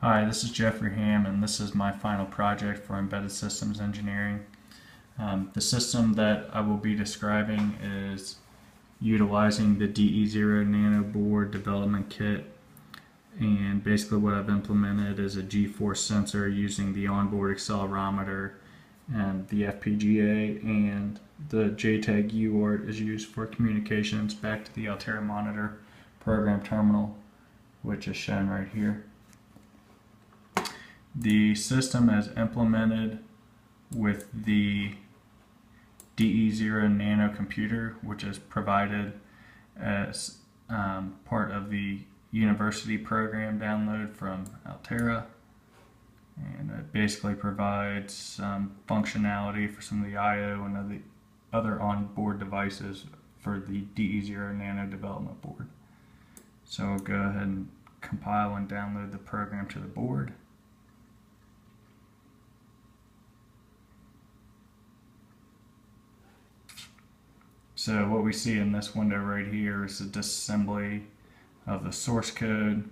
Hi, this is Jeffrey Ham, and this is my final project for Embedded Systems Engineering. The system that I will be describing is utilizing the DE-0 Nano board development kit, and basically what I've implemented is a G-force sensor using the onboard accelerometer and the FPGA, and the JTAG UART is used for communications back to the Altera Monitor program terminal, which is shown right here. The system is implemented with the DE-0 Nano Computer, which is provided as part of the university program download from Altera, and it basically provides some functionality for some of the I/O and other onboard devices for the DE-0 Nano development board. So we'll go ahead and compile and download the program to the board. So what we see in this window right here is a disassembly of the source code,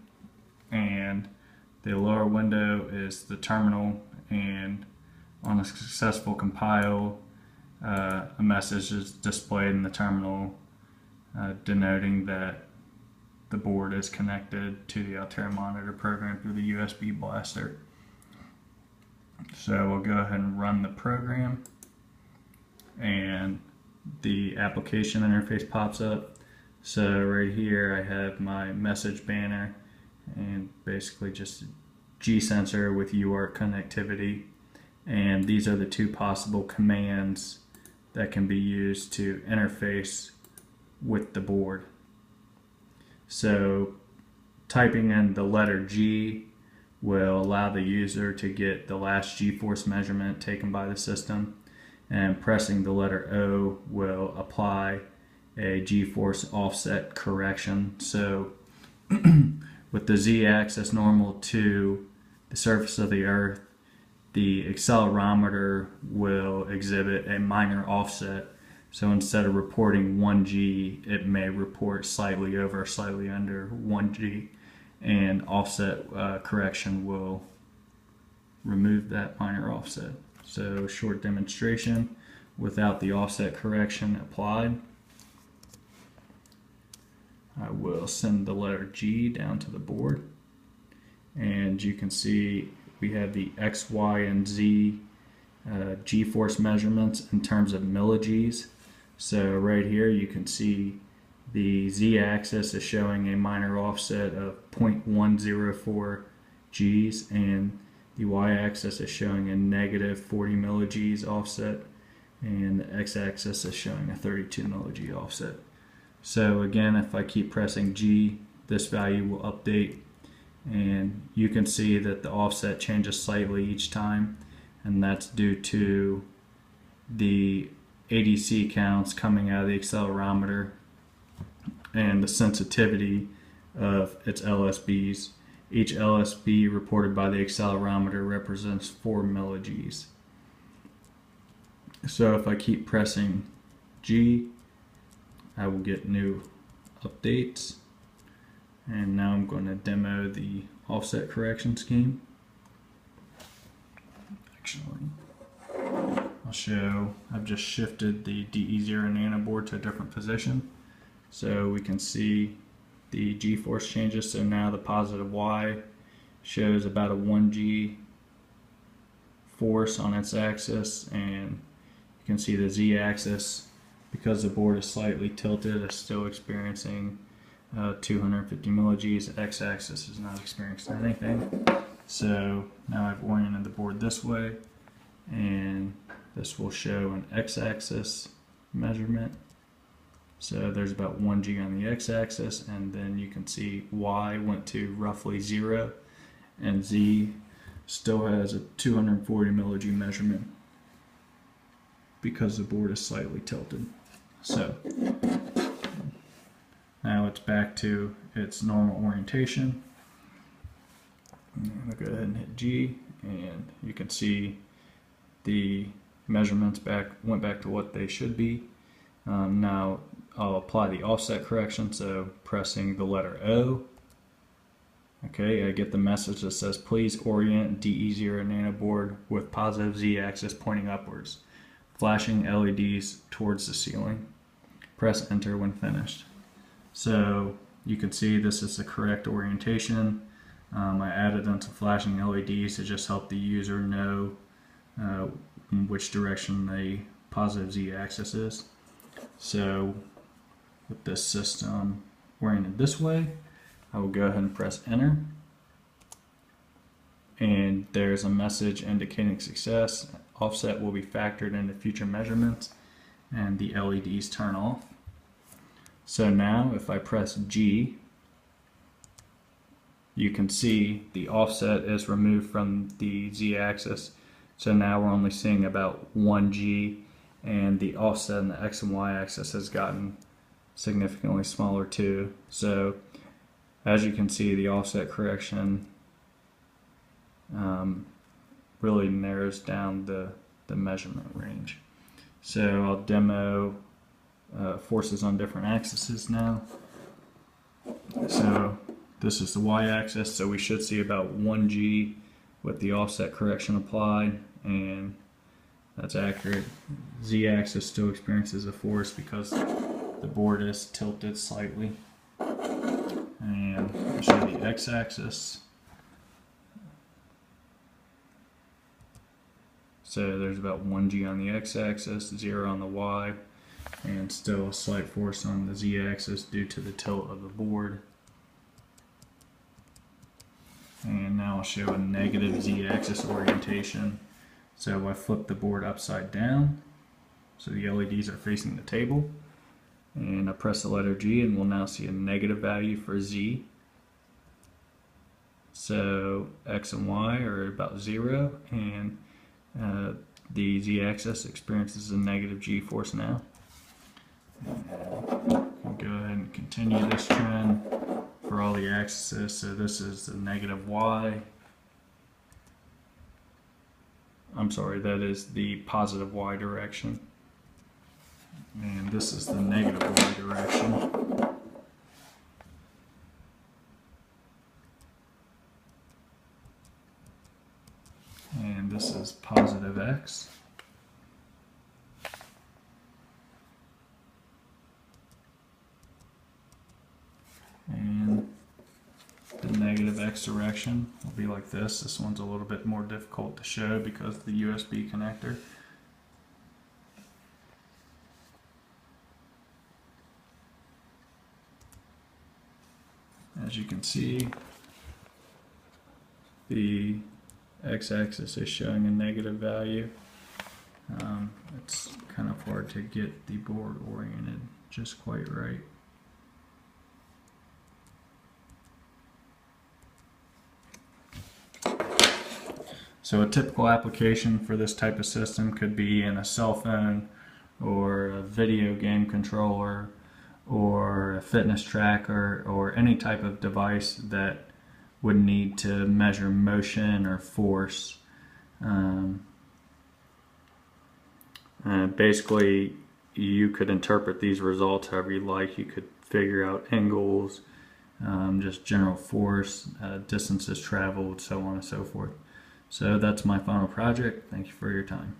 and the lower window is the terminal, and on a successful compile a message is displayed in the terminal denoting that the board is connected to the Altera Monitor program through the USB blaster. So we'll go ahead and run the program, and the application interface pops up. So right here I have my message banner and basically just a G sensor with UART connectivity, and these are the two possible commands that can be used to interface with the board. So typing in the letter G will allow the user to get the last G-force measurement taken by the system, and pressing the letter O will apply a G-force offset correction. So with the Z-axis normal to the surface of the Earth, the accelerometer will exhibit a minor offset. So instead of reporting 1G, it may report slightly over or slightly under 1G, and offset correction will remove that minor offset. So short demonstration without the offset correction applied. I will send the letter G down to the board, and you can see we have the X, Y, and Z G-force measurements in terms of millig's. So right here you can see the Z-axis is showing a minor offset of 0.104 G's, and the Y-axis is showing a negative 40 millig's offset, and the X-axis is showing a 32 millig offset. So again, if I keep pressing G, this value will update, and you can see that the offset changes slightly each time, and that's due to the ADC counts coming out of the accelerometer and the sensitivity of its LSBs. Each LSB reported by the accelerometer represents 4 millig's. So if I keep pressing G, I will get new updates. And now I'm going to demo the offset correction scheme. Actually, I'll show, I've just shifted the DE-0 Nano board to a different position, so we can see the G-force changes. So now the positive Y shows about a 1G force on its axis, and you can see the Z-axis, because the board is slightly tilted, is still experiencing 250 millig's. X-axis is not experiencing anything. So now I've oriented the board this way, and this will show an X-axis measurement. So there's about 1G on the X-axis, and then you can see Y went to roughly 0, and Z still has a 240 millig measurement because the board is slightly tilted. So now it's back to its normal orientation. I'll go ahead and hit G, and you can see the measurements went back to what they should be. Now I'll apply the offset correction, so pressing the letter O Okay, I get the message that says please orient DE-0 Nano board with positive Z-axis pointing upwards, flashing LEDs towards the ceiling. Press enter when finished. So you can see this is the correct orientation. I added them to flashing LEDs to just help the user know which direction the positive Z-axis is. So with this system oriented this way, I will go ahead and press enter, and there's a message indicating success. Offset will be factored into future measurements, and the LEDs turn off. So now if I press G, you can see the offset is removed from the Z-axis. So now we're only seeing about 1 G, and the offset in the X and Y axis has gotten significantly smaller too. So as you can see, the offset correction really narrows down the measurement range. So I'll demo forces on different axes now. So this is the y-axis, so we should see about 1 G with the offset correction applied, and that's accurate. Z-axis still experiences a force because the board is tilted slightly. And I'll show the x-axis. So there's about 1 G on the x-axis, 0 on the y, and still a slight force on the z-axis due to the tilt of the board. And now I'll show a negative z-axis orientation. So I flip the board upside down, so the LEDs are facing the table. And I press the letter G, and we'll now see a negative value for Z. So X and Y are about 0, and the Z-axis experiences a negative G force now. I'll go ahead and continue this trend for all the axes. So this is the negative Y. I'm sorry, that is the positive Y direction. And this is the negative Y direction. And this is positive X. And the negative X direction will be like this. This one's a little bit more difficult to show because of the USB connector. As you can see, the x-axis is showing a negative value. It's kind of hard to get the board oriented just quite right. So a typical application for this type of system could be in a cell phone or a video game controller or a fitness tracker or any type of device that would need to measure motion or force. Basically, you could interpret these results however you like. You could figure out angles, just general force, distances traveled, so on and so forth. So that's my final project. Thank you for your time.